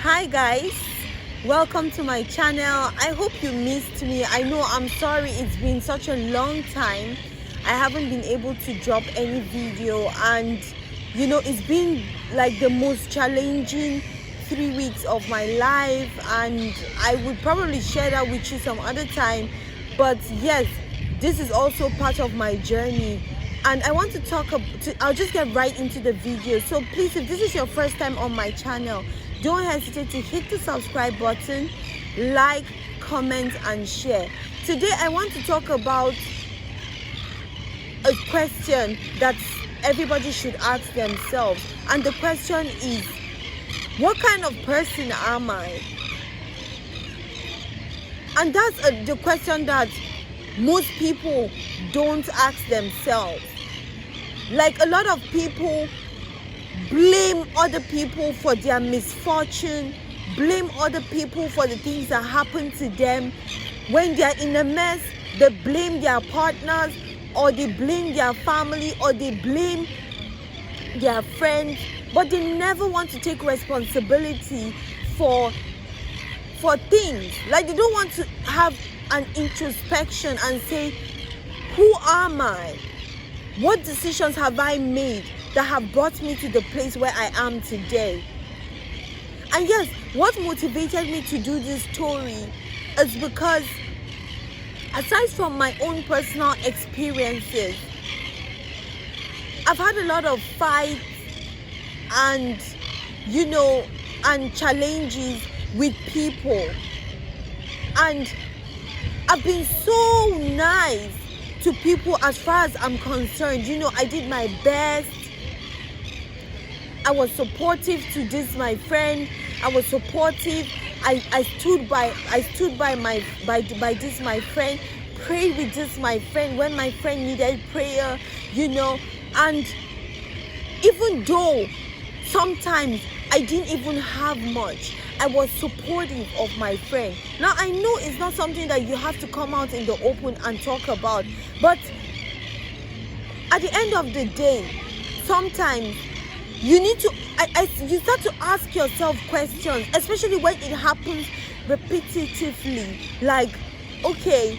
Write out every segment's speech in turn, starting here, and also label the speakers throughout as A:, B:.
A: Hi guys, welcome to my channel. I hope you missed me. I know, I'm sorry, it's been such a long time. I haven't been able to drop any video, and it's been like the most challenging 3 weeks of my life, and I would probably share that with you some other time. But yes, this is also part of my journey, and I want to I'll just get right into the video. So please, if this is your first time on my channel, don't hesitate to hit the subscribe button, like, comment, and share. Today I want to talk about a question that everybody should ask themselves, and the question is, what kind of person am I? And that's the question that most people don't ask themselves. Like, a lot of people blame other people for their misfortune, blame other people for the things that happen to them. When they're in a mess, they blame their partners, or they blame their family, or they blame their friends, but they never want to take responsibility for things. Like, they don't want to have an introspection and say, who am I? What decisions have I made that have brought me to the place where I am today? And yes, what motivated me to do this story is because, aside from my own personal experiences, I've had a lot of fights and challenges with people, and I've been so nice to people as far as I'm concerned. I did my best. I was supportive to this my friend. I was supportive. I stood by this my friend, prayed with this my friend when my friend needed prayer, and even though sometimes I didn't even have much, I was supportive of my friend. Now, I know it's not something that you have to come out in the open and talk about, but at the end of the day, sometimes you need to, you start to ask yourself questions, especially when it happens repetitively. Like, okay,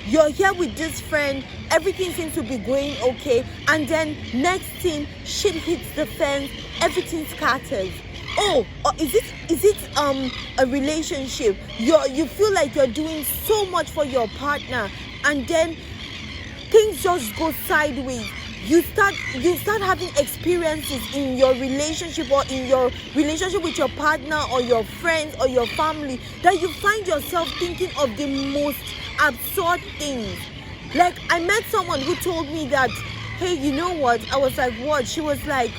A: you're here with this friend, everything seems to be going okay, and then next thing, shit hits the fence, everything scatters. Oh, is it a relationship? You feel like you're doing so much for your partner, and then things just go sideways. You start having experiences in your relationship, or in your relationship with your partner or your friends or your family, that you find yourself thinking of the most absurd things. Like, I met someone who told me that, hey, you know what? I was like, what? She was like,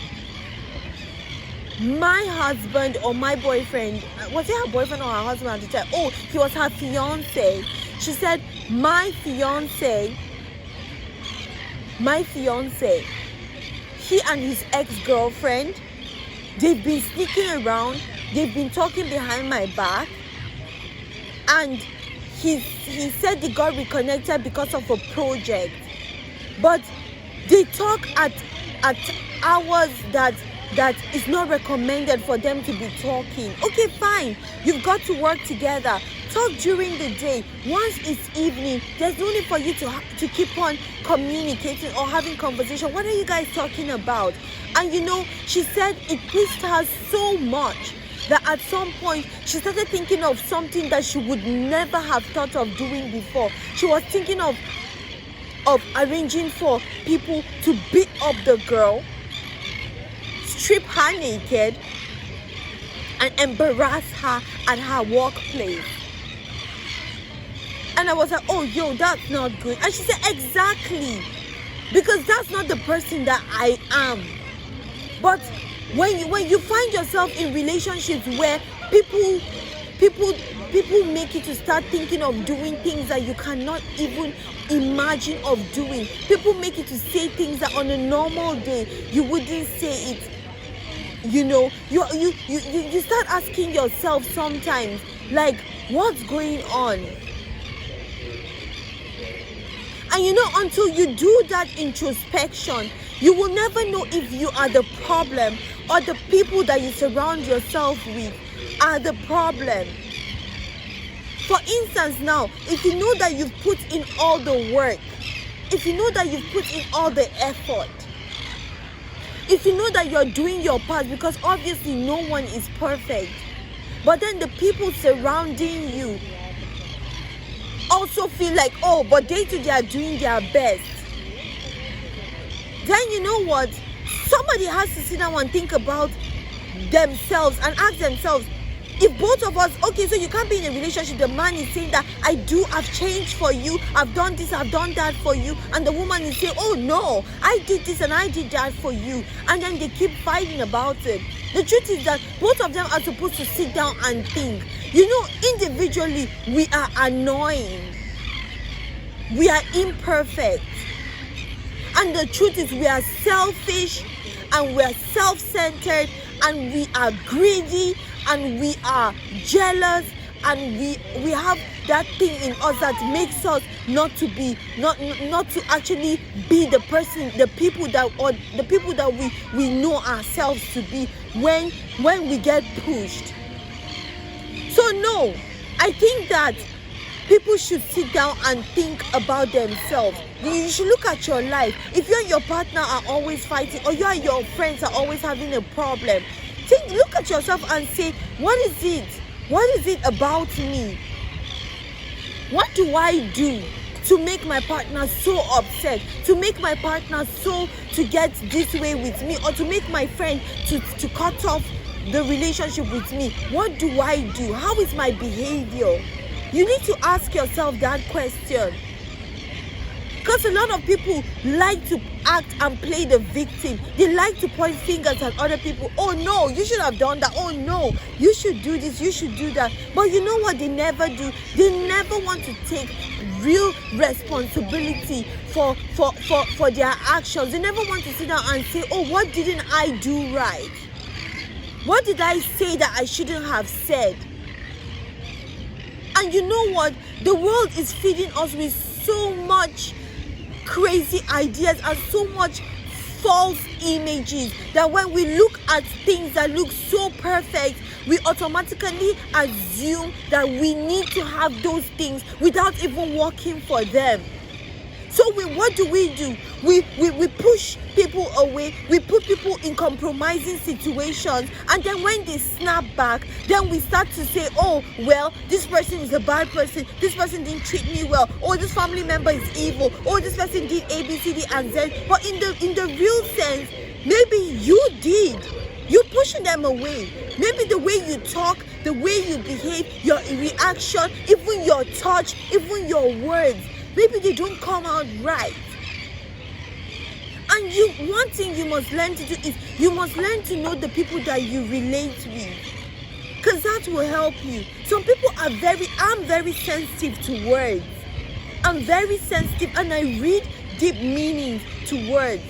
A: my husband or my boyfriend, was it her boyfriend or her husband at the time? Oh, he was her fiance. She said, my fiance, he and his ex-girlfriend, they've been sneaking around, they've been talking behind my back, and he said they got reconnected because of a project, but they talk at hours that is not recommended for them to be talking. Okay, fine, you've got to work together, talk during the day. Once it's evening, there's no need for you to keep on communicating or having conversation. What are you guys talking about? And she said it pissed her so much that at some point she started thinking of something that she would never have thought of doing before. She was thinking of arranging for people to beat up the girl, strip her naked, and embarrass her at her workplace. And I was like, oh, yo, that's not good. And she said, exactly, because that's not the person that I am. But when you find yourself in relationships where people make you to start thinking of doing things that you cannot even imagine of doing, people make you to say things that on a normal day you wouldn't say it. You start asking yourself sometimes, like, what's going on? And until you do that introspection, You will never know if you are the problem or the people that you surround yourself with are the problem. For instance, now, if you know that you've put in all the work, if you know that you've put in all the effort, if you know that you're doing your part, because obviously no one is perfect, but then the people surrounding you also feel like, oh, but they are doing their best, then you know what? Somebody has to sit down and think about themselves and ask themselves, if both of us, okay, so you can't be in a relationship, the man is saying that I've changed for you, I've done this, I've done that for you, and the woman is saying, oh no, I did this and I did that for you, and then they keep fighting about it. The truth is that both of them are supposed to sit down and think. You know, individually, we are annoying, we are imperfect, and the truth is we are selfish, and we are self-centered, and we are greedy, and we are jealous, and we have that thing in us that makes us not to actually be the person, the people that we know ourselves to be when we get pushed. So no, I think that people should sit down and think about themselves. You should look at your life. If you and your partner are always fighting, or you and your friends are always having a problem, look at yourself and say, what is it? What is it about me? What do I do to make my partner so upset? To make my partner to get this way with me? Or to make my friend to cut off the relationship with me? What do I do? How is my behavior? You need to ask yourself that question. Because a lot of people like to act and play the victim. They like to point fingers at other people. Oh no, you should have done that. Oh no, you should do this, you should do that. But you know what they never do? They never want to take real responsibility for their actions. They never want to sit down and say, oh, what didn't I do right? What did I say that I shouldn't have said? And you know what? The world is feeding us with so much crazy ideas and so much false images that when we look at things that look so perfect, we automatically assume that we need to have those things without even working for them. So what do? We push people away. We put people in compromising situations, and then when they snap back, then we start to say, oh, well, this person is a bad person. This person didn't treat me well. Oh, this family member is evil. Oh, this person did A, B, C, D, and Z. But in the real sense, maybe you did. You're pushing them away. Maybe the way you talk, the way you behave, your reaction, even your touch, even your words, maybe they don't come out right. And one thing you must learn to do is you must learn to know the people that you relate with, because that will help you. Some people I'm very sensitive to words. I'm very sensitive, and I read deep meanings to words.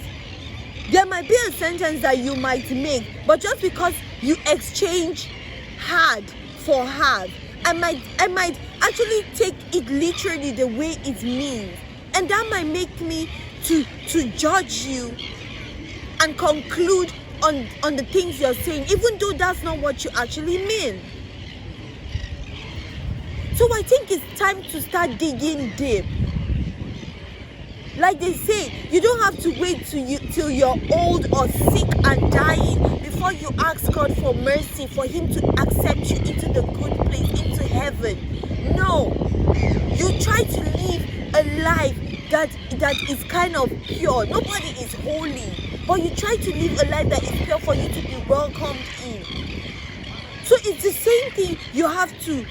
A: There might be a sentence that you might make, but just because you exchange hard for hard, I might actually take it literally the way it means, and that might make me to judge you and conclude on the things you're saying, even though that's not what you actually mean. So I think it's time to start digging deep. Like they say, you don't have to wait till you're old or sick and dying before you ask God for mercy, for Him to accept you into the good place, into heaven. No, you try to live a life that is kind of pure. Nobody is holy, but you try to live a life that is pure for you to be welcomed in. So it's the same thing you have to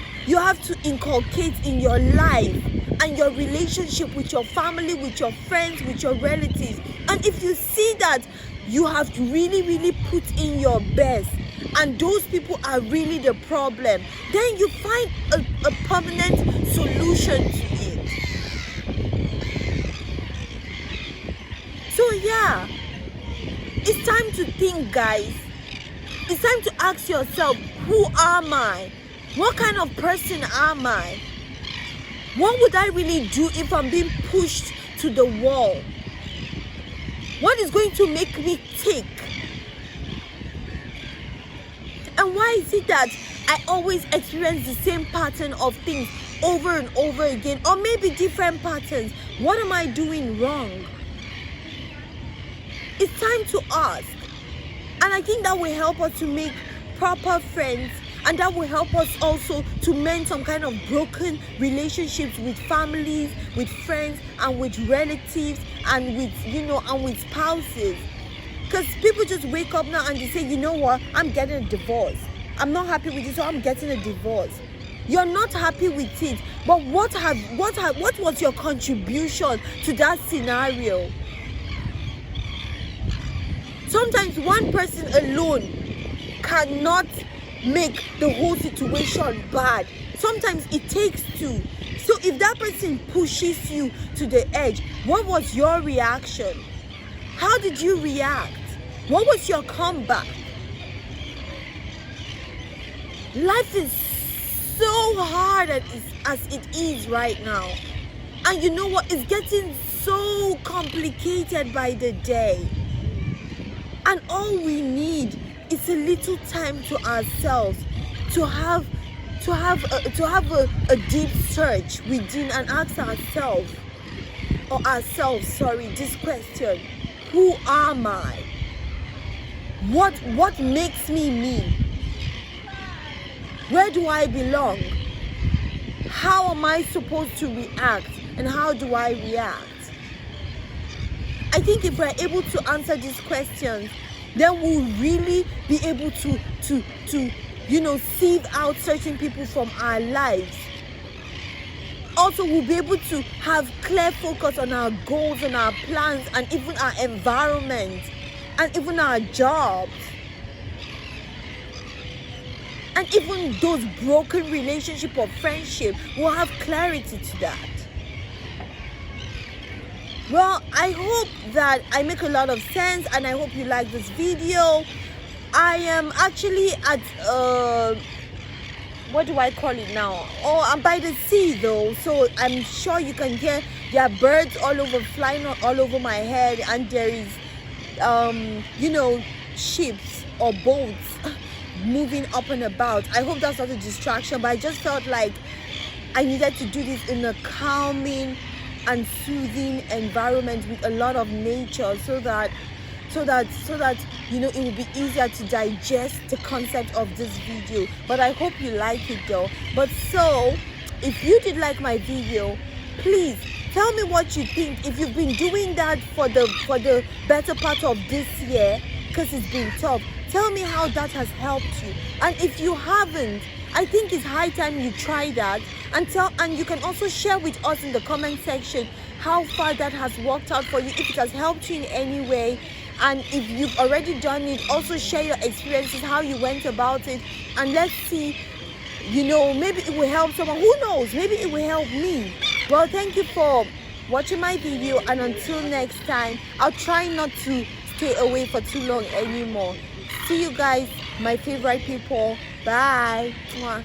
A: inculcate in your life and your relationship with your family, with your friends, with your relatives. And if you see that you have really put in your best, and those people are really the problem, then you find a permanent solution to it. So yeah, it's time to think, guys. It's time to ask yourself, who am I? What kind of person am I? What would I really do if I'm being pushed to the wall? What is going to make me tick? And why is it that I always experience the same pattern of things over and over again, or maybe different patterns? What am I doing wrong? It's time to ask. And I think that will help us to make proper friends, and that will help us also to mend some kind of broken relationships with families, with friends, and with relatives, and with, and with spouses. Because people just wake up now and they say, you know what, I'm getting a divorce. I'm not happy with it, so I'm getting a divorce. You're not happy with it, but what was your contribution to that scenario? Sometimes one person alone cannot make the whole situation bad. Sometimes it takes two. So if that person pushes you to the edge, what was your reaction? How did you react? What was your comeback? Life is so hard as it is right now. And you know what? It's getting so complicated by the day. And all we need is a little time to ourselves, to have a deep search within and ask ourselves this question: who am I? What makes me me? Where do I belong? How am I supposed to react, and how do I react? I think if we're able to answer these questions, then we'll really be able to sieve out certain people from our lives. Also, we'll be able to have clear focus on our goals and our plans, and even our environment, and even our jobs, and even those broken relationship or friendship. We'll have clarity to that. Well, I hope that I make a lot of sense, and I hope you like this video. I am actually at what do I call it now? Oh, I'm by the sea though, so I'm sure you can hear there are birds all over, flying all over my head, and there is ships or boats moving up and about. I hope that's not a distraction, but I just felt like I needed to do this in a calming and soothing environment with a lot of nature, so that it will be easier to digest the concept of this video. But I hope you like it though. But so if you did like my video, please tell me what you think. If you've been doing that for the better part of this year, because it's been tough, tell me how that has helped you. And if you haven't, I think it's high time you try that, and you can also share with us in the comment section how far that has worked out for you, if it has helped you in any way. And if you've already done it, also share your experiences, how you went about it, and let's see, maybe it will help someone. Who knows, maybe it will help me. Well, thank you for watching my video, and until next time, I'll try not to stay away for too long anymore. See you guys, my favorite people. Bye. Mwah.